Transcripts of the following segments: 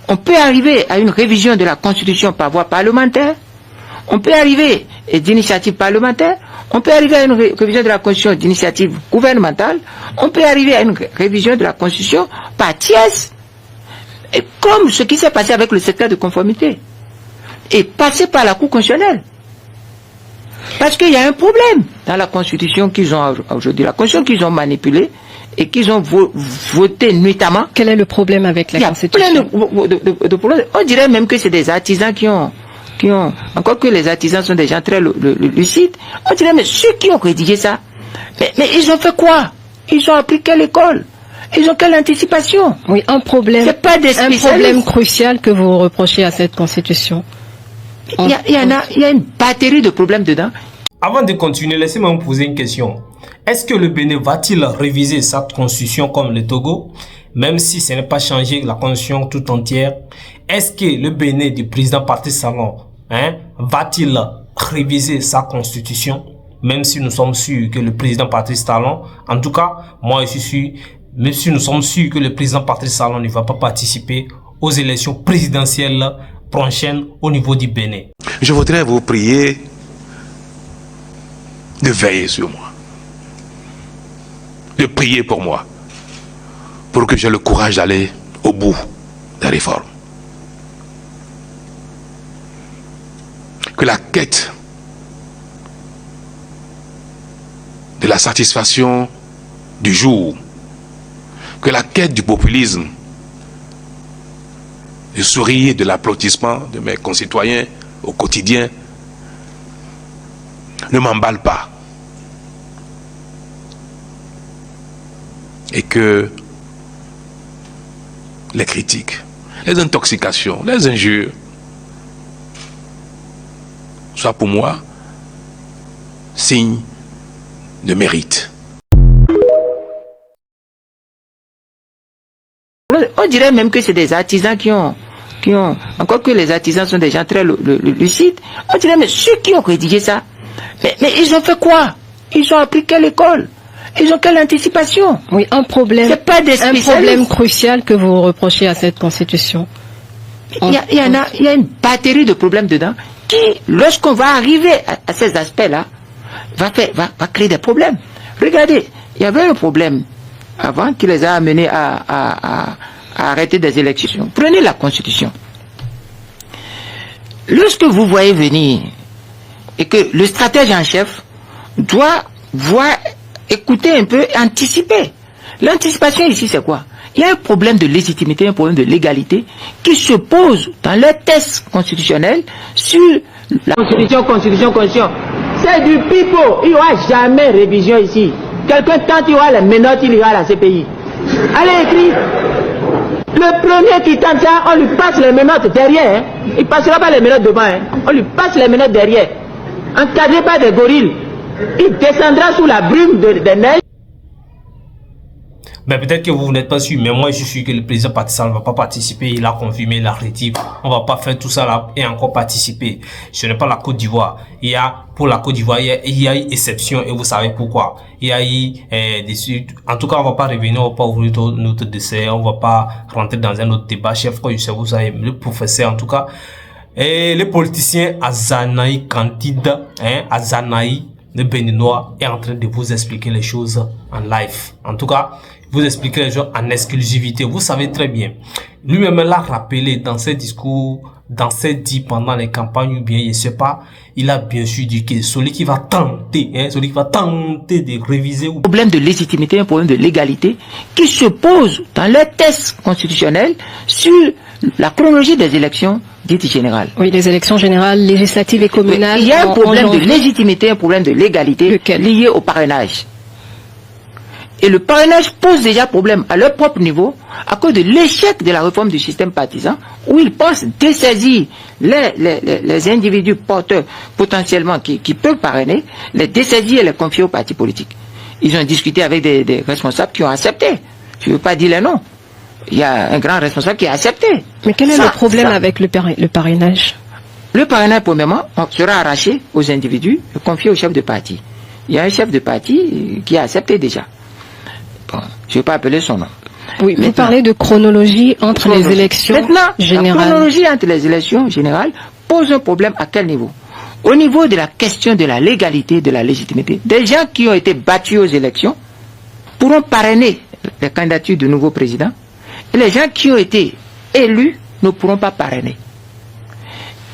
On peut arriver à une révision de la Constitution par voie parlementaire. On peut arriver d'initiative parlementaire. On peut arriver à une révision de la Constitution d'initiative gouvernementale. On peut arriver à une révision de la Constitution par tiers. Et comme ce qui s'est passé avec le secteur de conformité. Et passer par la Cour constitutionnelle. Parce qu'il y a un problème dans la Constitution qu'ils ont aujourd'hui. La Constitution qu'ils ont manipulée et qu'ils ont voté nuitamment. Quel est le problème avec la Constitution? Il y a plein de problèmes. On dirait même que c'est des artisans qui ont, encore que les artisans sont des gens très lucides, on dirait, mais ceux qui ont rédigé ça, mais ils ont fait quoi? Ils ont appris quelle école? Ils ont quelle anticipation? Oui, un problème crucial que vous reprochez à cette Constitution. Il y a une batterie de problèmes dedans. Avant de continuer, laissez-moi me poser une question. Est-ce que le Bénin va-t-il réviser sa constitution comme le Togo, même si ce n'est pas changer la constitution tout entière? Est-ce que le Bénin du président Patrice Talon va-t-il réviser sa constitution, même si nous sommes sûrs que le président Patrice Talon, en tout cas, moi je suis sûr, même si nous sommes sûrs que le président Patrice Talon ne va pas participer aux élections présidentielles prochaines au niveau du Bénin? Je voudrais vous prier de veiller sur moi, de prier pour moi, pour que j'ai le courage d'aller au bout des réformes. Que la quête de la satisfaction du jour, que la quête du populisme, du sourire, de l'applaudissement de mes concitoyens au quotidien ne m'emballe pas. Et que les critiques, les intoxications, les injures soient pour moi signe de mérite. On dirait même que c'est des artisans qui ont, encore que les artisans sont des gens très lucides, on dirait, mais ceux qui ont rédigé ça, mais ils ont fait quoi? Ils ont appris quelle école? Ils ont quelle anticipation? Oui, un problème crucial que vous reprochez à cette Constitution. Il y a une batterie de problèmes dedans qui, lorsqu'on va arriver à ces aspects-là, va créer des problèmes. Regardez, il y avait un problème avant qui les a amenés à arrêter des élections. Prenez la Constitution. Lorsque vous voyez venir et que le stratège en chef doit voir, écouter un peu, anticiper. L'anticipation ici, c'est quoi? Il y a un problème de légitimité, un problème de légalité qui se pose dans le test constitutionnel sur la Constitution. C'est du pipeau. Il n'y aura jamais révision ici. Quelqu'un tente, il y aura les menottes, il y aura la CPI. Allez, écrit. Le premier qui tente ça, on lui passe les menottes derrière. Hein. Il ne passera pas les menottes devant. Hein. On lui passe les menottes derrière. Encadré par des gorilles. Il descendra sous la brume des neiges. Mais peut-être que vous n'êtes pas sûr, mais moi je suis sûr que le président Patrice Talon ne va pas participer. Il a confirmé, il a rétif. On va pas faire tout ça là et encore participer. Ce n'est pas la Côte d'Ivoire. Pour la Côte d'Ivoire, il y a eu exception et vous savez pourquoi. Il y a eu des suites. En tout cas, on va pas revenir, on va pas ouvrir notre décès, on va pas rentrer dans un autre débat. Chef, quand je sais, vous savez, le professeur en tout cas. Et les politiciens Azanaï Candide, Azanaï, le Béninois, est en train de vous expliquer les choses en live. En tout cas, vous expliquer les choses en exclusivité. Vous savez très bien. Lui-même l'a rappelé dans ses discours, dans ses dits pendant les campagnes ou bien, je sais pas, il a bien sûr dit que celui qui va tenter de réviser. Un problème de légitimité, un problème de légalité qui se pose dans le test constitutionnel sur la chronologie des élections dites générales. Oui, les élections générales, législatives et communales. Il y a un problème de légitimité, un problème de légalité lié au parrainage. Et le parrainage pose déjà problème à leur propre niveau à cause de l'échec de la réforme du système partisan où ils pensent dessaisir les individus porteurs potentiellement qui peuvent parrainer, les dessaisir et les confier aux partis politiques. Ils ont discuté avec des responsables qui ont accepté. Je ne veux pas dire les noms. Il y a un grand responsable qui a accepté. Mais quel est le problème avec le parrainage? Le parrainage, premièrement, sera arraché aux individus et confié au chef de parti. Il y a un chef de parti qui a accepté déjà. Bon, je ne vais pas appeler son nom. Oui, vous parlez de chronologie entre les élections générales. La chronologie entre les élections générales pose un problème à quel niveau? Au niveau de la question de la légalité, de la légitimité. Des gens qui ont été battus aux élections pourront parrainer les candidatures de nouveaux présidents, et les gens qui ont été élus ne pourront pas parrainer.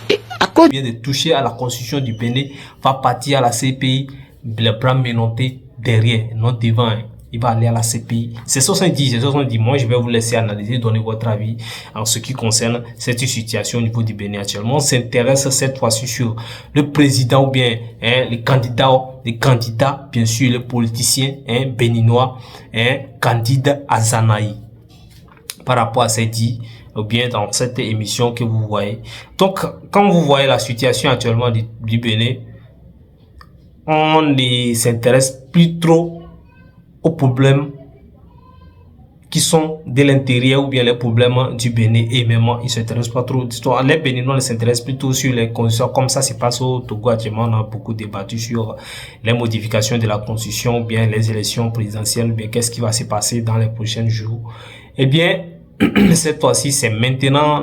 Et à cause de toucher à la constitution du Bénin, va partir à la CPI, le bras menotté derrière, non devant. Il va aller à la CPI. C'est 70. Moi, je vais vous laisser analyser, donner votre avis en ce qui concerne cette situation au niveau du Bénin actuellement. On s'intéresse cette fois-ci sur le président ou bien les candidats, bien sûr, les politiciens béninois, Candide Azanaï. Par rapport à ces dit, ou bien dans cette émission que vous voyez. Donc, quand vous voyez la situation actuellement du Bénin, on ne s'intéresse plus trop aux problèmes qui sont de l'intérieur ou bien les problèmes du Bénin et même ils ne s'intéressent pas trop. Les Béninois s'intéressent plutôt sur les constitutions. Comme ça se passe au Togo actuellement, on a beaucoup débattu sur les modifications de la constitution ou bien les élections présidentielles ou bien qu'est-ce qui va se passer dans les prochains jours. Eh bien, cette fois-ci, c'est maintenant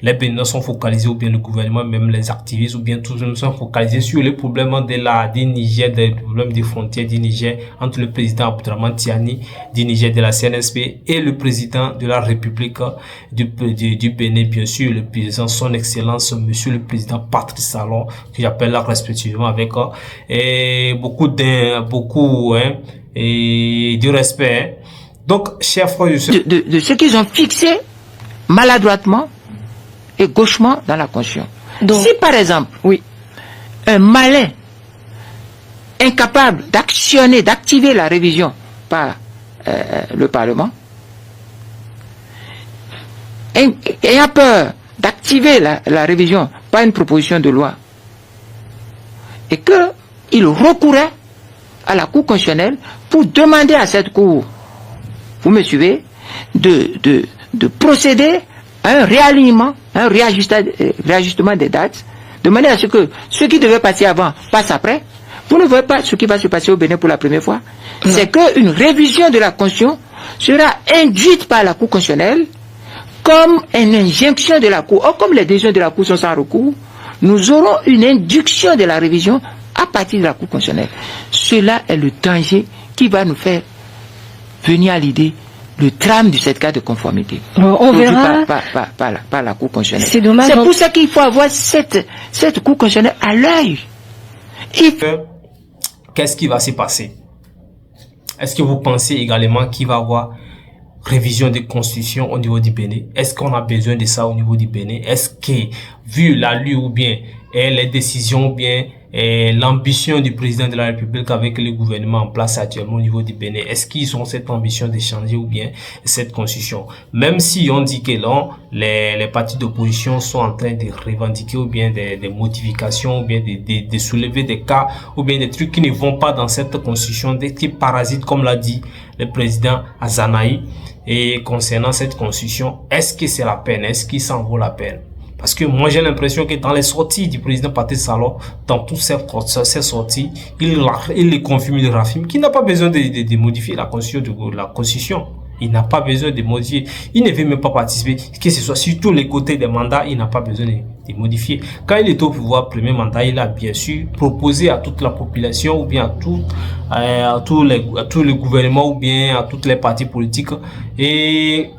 les Béninois sont focalisés, ou bien le gouvernement, même les activistes, ou bien tous sont focalisés sur les problèmes du Niger, des problèmes des frontières du Niger, entre le président Abdourahmane Tiani du Niger de la CNSP et le président de la République du Bénin, bien sûr, le président, son excellence, monsieur le président Patrice Talon, que j'appelle là respectivement avec et beaucoup de respect. Donc, chers frères, de ce qu'ils ont fixé maladroitement et gauchement dans la Constitution. Donc, si par exemple, oui, un malin incapable d'actionner, d'activer la révision par le Parlement, ayant peur d'activer la révision par une proposition de loi, et qu'il recourait à la Cour constitutionnelle pour demander à cette Cour, vous me suivez, de procéder à un réalignement, un réajustement des dates, de manière à ce que ce qui devait passer avant passe après. Vous ne voyez pas ce qui va se passer au Bénin pour la première fois. C'est qu'une révision de la Constitution sera induite par la Cour constitutionnelle comme une injonction de la Cour. Or, comme les décisions de la Cour sont sans recours, nous aurons une induction de la révision à partir de la Cour constitutionnelle. Cela est le danger qui va nous faire venir à l'idée le drame de cette cas de conformité. On verra par la Cour constitutionnelle. C'est dommage. C'est pour ça qu'il faut avoir cette Cour constitutionnelle à l'œil. Qu'est-ce qui va se passer? Est-ce que vous pensez également qu'il va y avoir révision des constitutions au niveau du Bénin? Est-ce qu'on a besoin de ça au niveau du Bénin? Est-ce que, vu l'allure ou bien les décisions ou bien l'ambition du président de la République avec le gouvernement en place actuellement au niveau du Bénin, est-ce qu'ils ont cette ambition de changer ou bien cette constitution? Même si on dit que là, les partis d'opposition sont en train de revendiquer ou bien des modifications ou bien de soulever des cas ou bien des trucs qui ne vont pas dans cette constitution, des qui parasitent comme l'a dit le président Azanaï. Et concernant cette constitution, est-ce que c'est la peine? Est-ce qu'il s'en vaut la peine? Parce que moi j'ai l'impression que dans les sorties du président Patrice Talon, dans toutes ces sorties, il les confirme, il raffirme qu'il n'a pas besoin de modifier la constitution. Il n'a pas besoin de modifier. Il ne veut même pas participer. Que ce soit sur tous les côtés des mandats, il n'a pas besoin de modifier. Quand il est au pouvoir, premier mandat, il a bien sûr proposé à toute la population ou bien à tous les gouvernements ou bien à toutes les partis politiques et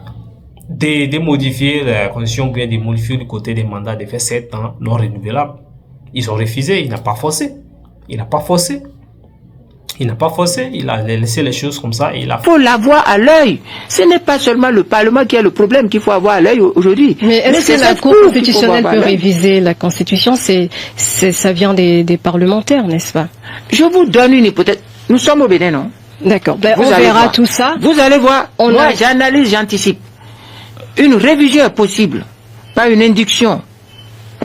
de modifier la constitution ou bien de modifier le côté des mandats de faire 7 ans non renouvelables. Ils ont refusé, il n'a pas forcé. Il a laissé les choses comme ça. Il faut l'avoir à l'œil. Ce n'est pas seulement le Parlement qui a le problème qu'il faut avoir à l'œil aujourd'hui. Mais est-ce que la Cour constitutionnelle peut réviser la Constitution? Ça vient des parlementaires, n'est-ce pas? Je vous donne une hypothèse. Nous sommes au Bénin, non? D'accord. On verra tout ça. Vous allez voir. Moi, j'analyse, j'anticipe. Une révision est possible par une induction,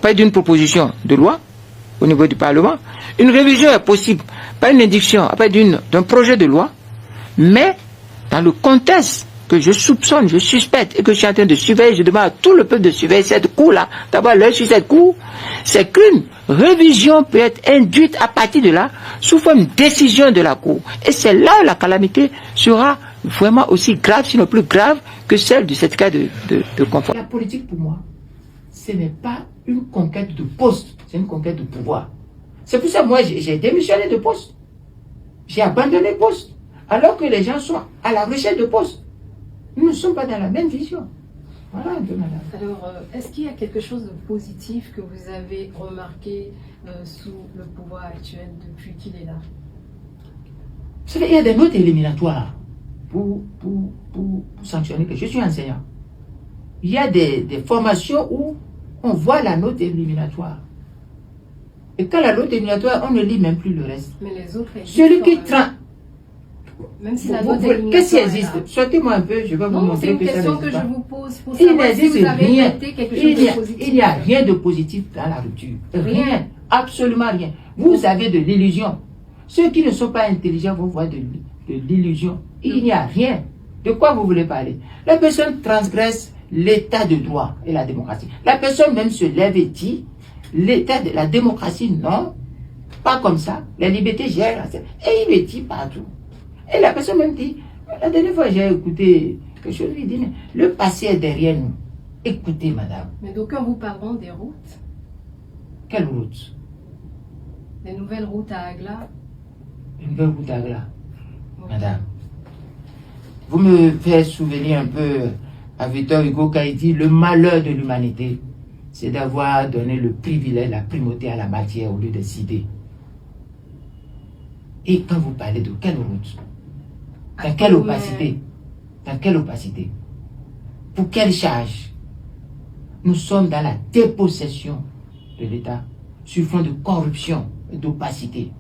pas d'une proposition de loi au niveau du Parlement. Une révision est possible par une induction, d'un projet de loi, mais dans le contexte que je soupçonne, je suspecte et que je suis en train de surveiller, je demande à tout le peuple de surveiller cette cour-là, d'avoir l'œil sur cette cour, c'est qu'une révision peut être induite à partir de là, sous forme de décision de la cour. Et c'est là où la calamité sera vraiment aussi grave, sinon plus grave que celle de cette cas de confort. La politique, pour moi, ce n'est pas une conquête de poste, c'est une conquête de pouvoir. C'est pour ça que moi, j'ai démissionné de poste. J'ai abandonné le poste. Alors que les gens sont à la recherche de poste. Nous ne sommes pas dans la même vision. Voilà un peu, madame. Alors, est-ce qu'il y a quelque chose de positif que vous avez remarqué sous le pouvoir actuel depuis qu'il est là? Vous savez, il y a des notes éliminatoires pour sanctionner que je suis enseignant. Il y a des formations où on voit la note éliminatoire. Et quand la note éliminatoire, on ne lit même plus le reste. Mais les autres... Celui qui traite... Même si la note éliminatoire... Qu'est-ce qui existe? Sortez-moi un peu, je vais vous montrer que ça n'existe pas. C'est une question que je vous pose pour Il savoir si vous avez rien. noté quelque chose de positif. Il n'y a rien de positif dans la rupture. Rien. Absolument rien. Vous avez de l'illusion. Ceux qui ne sont pas intelligents vont voir de l'illusion. Il n'y a rien. De quoi vous voulez parler? La personne transgresse l'état de droit et la démocratie. La personne même se lève et dit l'état de la démocratie, non, pas comme ça. La liberté gère. Et il le dit partout. Et la personne même dit, la dernière fois j'ai écouté quelque chose, il dit, mais le passé est derrière nous. Écoutez, madame. Mais d'aucuns vous parleront des routes. Quelle route? Les nouvelles routes à Agla. Une nouvelle route à Agla. Madame, vous me faites souvenir un peu à Victor Hugo quand il dit le malheur de l'humanité, c'est d'avoir donné le privilège, la primauté à la matière au lieu des idées. Et quand vous parlez de quelle route? Dans quelle opacité? Dans quelle opacité? Pour quelle charge? Nous sommes dans la dépossession de l'État sur fond de corruption et d'opacité.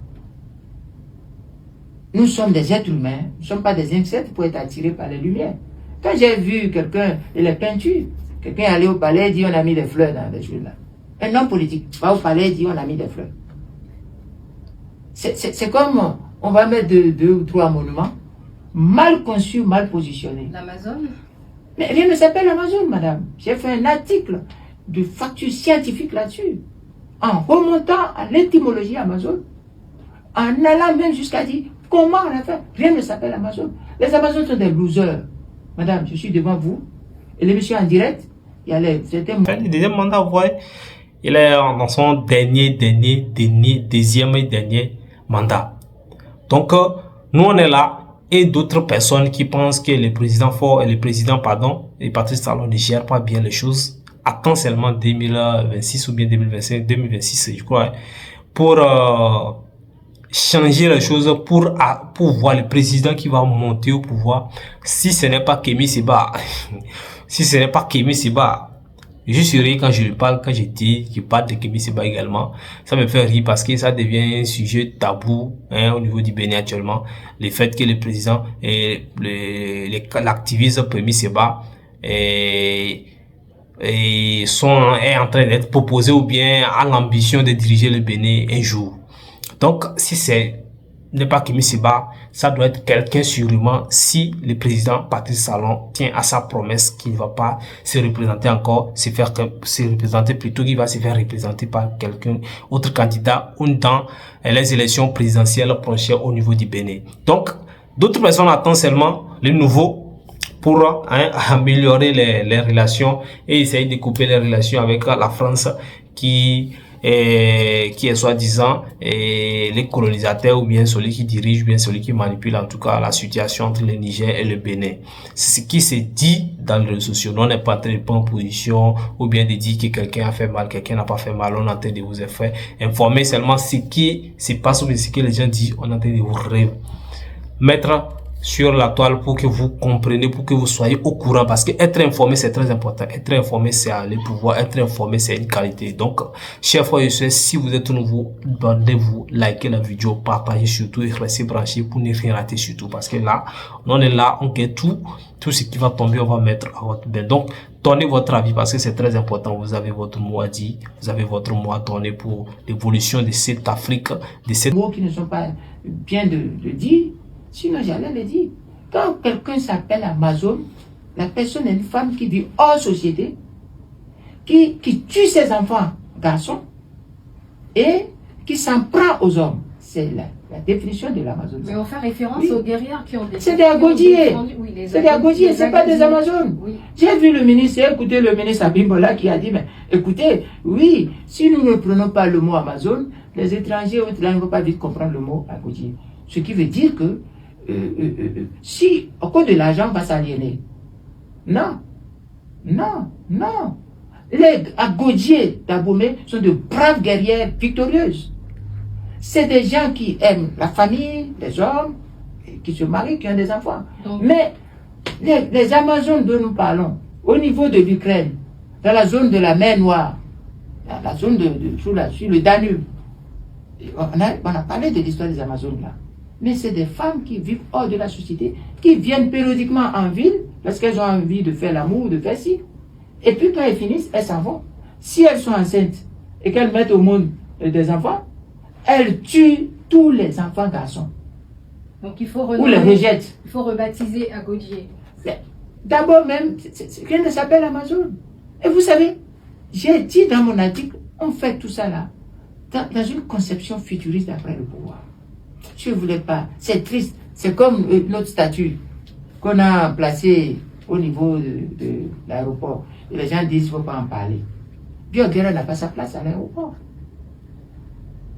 Nous sommes des êtres humains, nous ne sommes pas des insectes pour être attirés par les lumières. Quand j'ai vu quelqu'un et les peintures, quelqu'un allait au palais et dit on a mis des fleurs dans les choses là. Un homme politique va au palais et dit on a mis des fleurs. C'est comme on va mettre deux ou trois monuments mal conçus, mal positionnés. L'Amazon? Mais rien ne s'appelle Amazon, madame. J'ai fait un article de facture scientifique là-dessus, en remontant à l'étymologie Amazon, en allant même jusqu'à dire comment on a fait. Rien ne s'appelle Amazon. Les Amazones sont des losers. Madame, je suis devant vous, et l'émission en direct, il y a certains... Le deuxième mandat, vous voyez, il est dans son deuxième et dernier mandat. Donc, nous on est là, et d'autres personnes qui pensent que le président et Patrice Talon ne gèrent pas bien les choses, attend seulement 2026 ou bien 2026, je crois, pour changer les choses, pour voir le président qui va monter au pouvoir. Si ce n'est pas Kémi Séba, je suis rire quand je lui parle, quand je parle de Kémi Séba également. Ça me fait rire parce que ça devient un sujet tabou au niveau du Bénin actuellement. Le fait que le président et l'activiste Kémi Séba est en train d'être proposé ou bien a l'ambition de diriger le Bénin un jour. Donc, si n'est pas Kémi Séba, ça doit être quelqu'un sûrement, si le président Patrice Talon tient à sa promesse qu'il ne va pas se représenter encore, qu'il va se faire représenter par quelqu'un, autre candidat, ou dans les élections présidentielles prochaines au niveau du Bénin. Donc, d'autres personnes attendent seulement le nouveau pour améliorer les relations et essayer de couper les relations avec la France qui est soi-disant les colonisateurs ou bien celui qui dirige, ou bien celui qui manipule en tout cas la situation entre le Niger et le Bénin. C'est ce qui se dit dans les réseaux sociaux. On n'est pas en train de prendre position ou bien de dire que quelqu'un a fait mal, quelqu'un n'a pas fait mal. On est en train de vous faire informer seulement ce qui se passe ou bien ce que les gens disent. On est en train de vous mettre sur la toile pour que vous compreniez, pour que vous soyez au courant, parce que être informé c'est très important. Être informé c'est aller pouvoir, être informé c'est une qualité. Donc, chers frères et sœurs, si vous êtes nouveau, donnez-vous, likez la vidéo, partagez surtout et restez branchés pour ne rien rater surtout, parce que là, on est là, on gagne tout ce qui va tomber, on va mettre à votre bain. Donc, donnez votre avis parce que c'est très important. Vous avez votre mot à dire, vous avez votre mot à donner pour l'évolution de cette Afrique, de cette... mots qui ne sont pas bien de dire. Sinon, j'allais le dire. Quand quelqu'un s'appelle Amazon, la personne est une femme qui vit hors société, qui tue ses enfants, garçons, et qui s'en prend aux hommes. C'est La définition de l'Amazone. Mais on fait référence Oui. aux guerrières qui ont des... C'est des Agodiers. Oui, C'est des Agodiers, c'est pas des Amazones. Oui. J'ai vu le ministre, j'ai écouté le ministre Abimbola qui a dit, mais écoutez, oui, si nous ne prenons pas le mot Amazone, les étrangers autres là ne vont pas vite comprendre le mot Agodier. Ce qui veut dire que si au cours de l'argent on va s'aliéner. Non, non, non. Les Agodiers d'Abomey sont de braves guerrières victorieuses. C'est des gens qui aiment la famille, les hommes, qui se marient, qui ont des enfants. Donc, Mais les Amazones dont nous parlons, au niveau de l'Ukraine, dans la zone de la mer Noire, dans la zone sur le Danube, on a parlé de l'histoire des Amazones là. Mais c'est des femmes qui vivent hors de la société, qui viennent périodiquement en ville, parce qu'elles ont envie de faire l'amour, de faire ci. Et puis quand elles finissent, elles s'en vont. Si elles sont enceintes et qu'elles mettent au monde des enfants, elles tuent tous les enfants garçons. donc il faut Ou les rejettent. Il faut rebaptiser Agodier. D'abord même, rien ne s'appelle Amazon. Et vous savez, j'ai dit dans mon article, on fait tout ça là, dans une conception futuriste d'après le pouvoir. Je ne voulais pas. C'est triste. C'est comme notre statue qu'on a placée au niveau de l'aéroport. Et les gens disent qu'il ne faut pas en parler. Bioguerra n'a pas sa place à l'aéroport.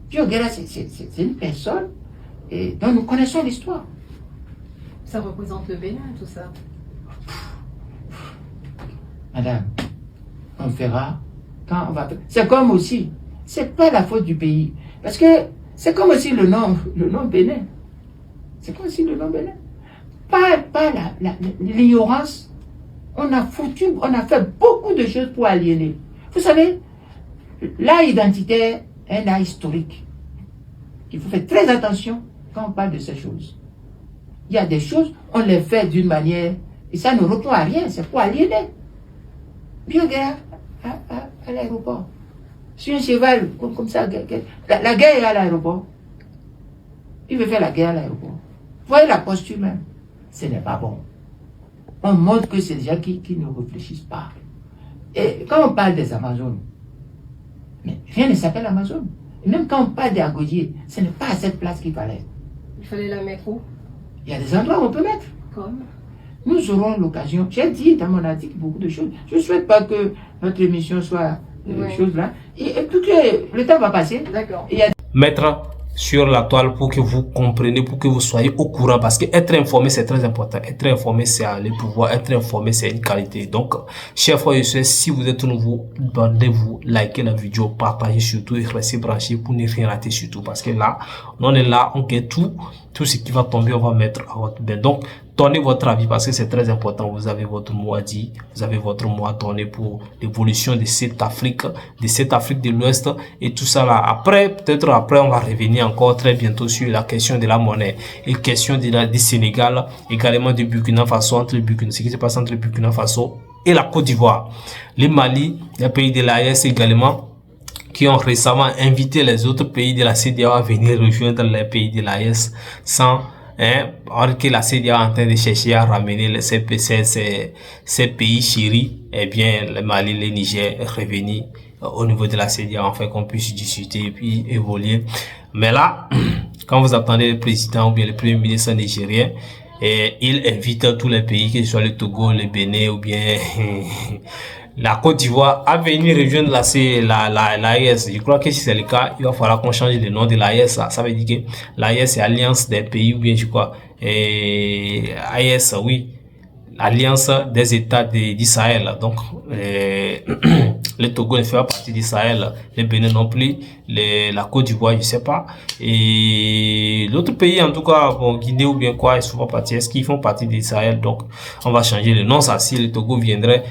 Bioguerra, c'est une personne dont nous connaissons l'histoire. Ça représente le Bénin, tout ça. Madame, on verra quand on va... C'est comme aussi, c'est pas la faute du pays. Parce que c'est comme aussi le nom Bénin. C'est comme aussi le nom Bénin. Pas l'ignorance. On a fait beaucoup de choses pour aliéner. Vous savez, l'art identitaire est un art historique. Il faut faire très attention quand on parle de ces choses. Il y a des choses, on les fait d'une manière, et ça ne répond à rien, c'est pour aliéner. Bioguerra à l'aéroport. Sur un cheval, comme ça, la guerre est à l'aéroport. Il veut faire la guerre à l'aéroport. Vous voyez la posture même. Ce n'est pas bon. On montre que c'est des gens qui ne réfléchissent pas. Et quand on parle des Amazones, mais rien ne s'appelle Amazon. Et même quand on parle des Agodiers, ce n'est pas à cette place qu'il fallait. Il fallait la mettre où? Il y a des endroits où on peut mettre. Comme? Nous aurons l'occasion. J'ai dit dans mon article beaucoup de choses. Je ne souhaite pas que notre émission soit chose là. Et puis que le temps va passer. D'accord. Mettre sur la toile pour que vous compreniez, pour que vous soyez au courant, parce que être informé c'est très important. Être informé c'est le pouvoir, être informé c'est une qualité. Donc, chers frères et sœurs, si vous êtes nouveau, demandez-vous liker la vidéo, partagez surtout et restez branchés pour ne rien rater surtout, parce que là, on est là, on gagne tout ce qui va tomber, on va mettre à votre bain. Donc, donnez votre avis parce que c'est très important. Vous avez votre mot à dire, vous avez votre mot à donner pour l'évolution de cette Afrique de l'Ouest et tout ça là. Après, peut-être après, on va revenir encore très bientôt sur la question de la monnaie et question du Sénégal, également du Burkina Faso, ce qui se passe entre le Burkina Faso et la Côte d'Ivoire. Les Mali, les pays de l'AES également, qui ont récemment invité les autres pays de la CEDEAO à venir rejoindre les pays de l'AES sans alors que la CEDEAO est en train de chercher à ramener ces pays chéris, eh bien, le Mali, le Niger, revenir au niveau de la CEDEAO, afin qu'on puisse discuter et puis évoluer. Mais là, quand vous attendez le président ou bien le premier ministre nigérien, il invite tous les pays, que ce soit le Togo, le Bénin ou bien la Côte d'Ivoire, à venir rejoindre l'AES. Je crois que si c'est le cas, il va falloir qu'on change le nom de l'AES. Ça veut dire que l'AES c'est Alliance des pays, ou bien je crois, AES, oui, Alliance des États du Sahel. Donc, le Togo ne fait pas partie du Sahel, le Bénin non plus, la Côte d'Ivoire, je sais pas. Et l'autre pays, en tout cas, bon, Guinée ou bien quoi, ils sont pas partis. Est-ce qu'ils font partie du Sahel? Donc, on va changer le nom. Ça, si le Togo viendrait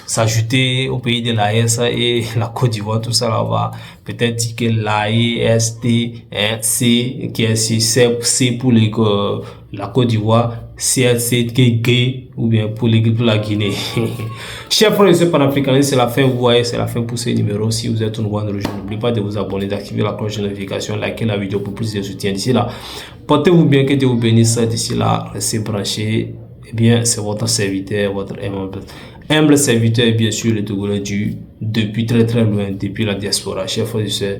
s'ajouter au pays de l'AES et la Côte d'Ivoire, tout ça là, on va peut-être dire que l'AEST, C, qui est C pour la Côte d'Ivoire, CLC qui est gay, ou bien pour la Guinée. Chers frères et sœurs panafricanistes, c'est la fin, vous voyez, c'est la fin pour ce numéro. Si vous êtes nouveau en région, n'oubliez pas de vous abonner, d'activer la cloche de notification, liker la vidéo pour plus de soutien. D'ici là, portez-vous bien, que Dieu vous bénisse. D'ici là, restez branchés. Eh bien, c'est votre serviteur, votre humble serviteur, bien sûr, le Togolais depuis très très loin, depuis la diaspora. Chers frères et sœurs,